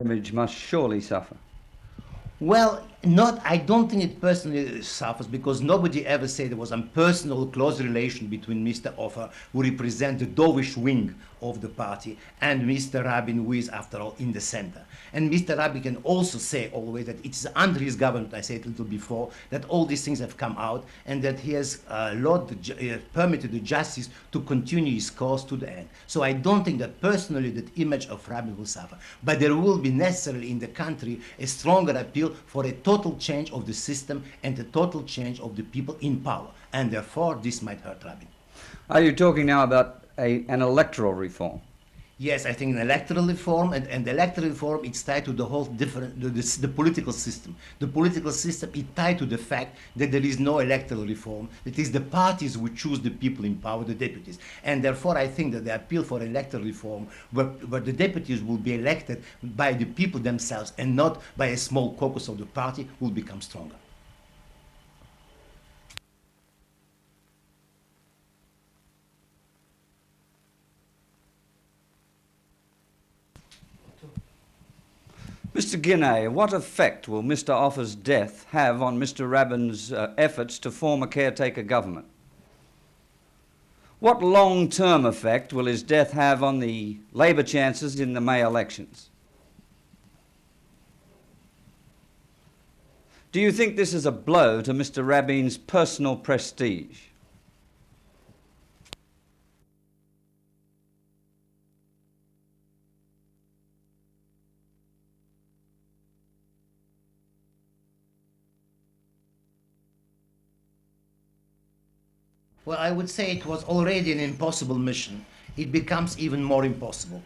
image must surely suffer. Well, I don't think it personally suffers, because nobody ever said there was a personal close relation between Mr. Offer, who represents the dovish wing of the party, and Mr. Rabin, who is, after all, in the center. And Mr. Rabin can also say always that it's under his government, I said a little before, that all these things have come out, and that he has permitted the justice to continue his course to the end. So I don't think that personally that image of Rabin will suffer. But there will be necessarily in the country a stronger appeal for a total change of the system and a total change of the people in power. And therefore, this might hurt Rabin. Are you talking now about an electoral reform? Yes, I think an electoral reform, and the electoral reform, it's tied to the whole the political system. The political system is tied to the fact that there is no electoral reform. It is the parties who choose the people in power, the deputies. And therefore, I think that the appeal for electoral reform, where the deputies will be elected by the people themselves and not by a small caucus of the party, will become stronger. Mr. Guiney, what effect will Mr. Offer's death have on Mr. Rabin's efforts to form a caretaker government? What long-term effect will his death have on the Labour chances in the May elections? Do you think this is a blow to Mr. Rabin's personal prestige? Well, I would say it was already an impossible mission. It becomes even more impossible.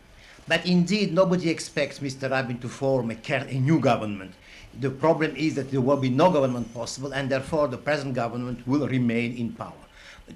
But indeed, nobody expects Mr. Rabin to form a new government. The problem is that there will be no government possible, and therefore the present government will remain in power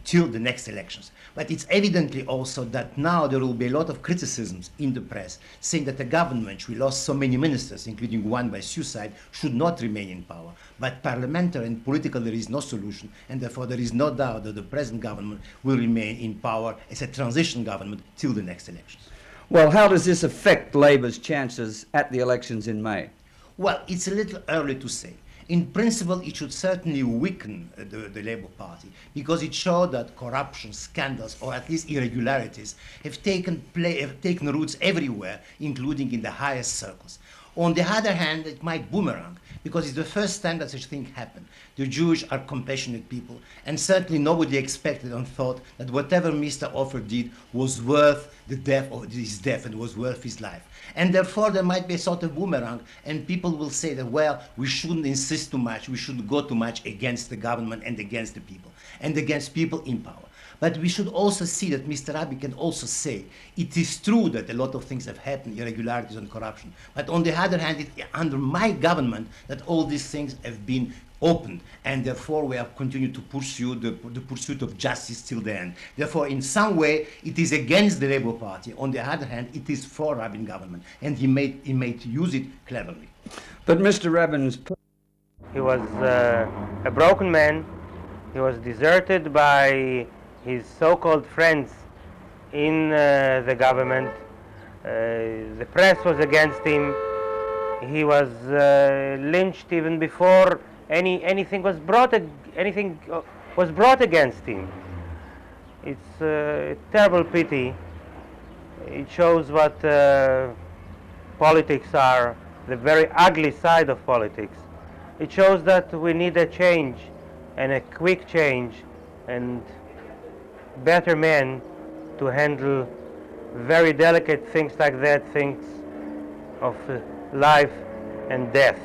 till the next elections. But it's evidently also that now there will be a lot of criticisms in the press saying that the government, we lost so many ministers, including one by suicide, should not remain in power. But parliamentary and political there is no solution, and therefore there is no doubt that the present government will remain in power as a transition government till the next elections. Well, how does this affect Labour's chances at the elections in May? Well, it's a little early to say. In principle, it should certainly weaken the Labour Party, because it showed that corruption, scandals, or at least irregularities have taken roots everywhere, including in the highest circles. On the other hand, it might boomerang, because it's the first time that such a thing happened. The Jews are compassionate people, and certainly nobody expected and thought that whatever Mr. Offer did was worth the death of his death and was worth his life. And therefore there might be a sort of boomerang, and people will say that, well, we shouldn't insist too much, we shouldn't go too much against the government and against the people, and against people in power. But we should also see that Mr. Rabin can also say, it is true that a lot of things have happened, irregularities and corruption, but on the other hand, under my government, that all these things have been opened, and therefore we have continued to pursue the pursuit of justice till the end. Therefore, in some way, it is against the Labour Party. On the other hand, it is for Rabin government, and he may use it cleverly. But Mr. Rabin's... He was a broken man. He was deserted by his so-called friends in the government. The press was against him. He was lynched even before anything was brought against him. It's a terrible pity. It shows what politics are, the very ugly side of politics. It shows that we need a change, and a quick change, and better men to handle very delicate things like that, things of life and death.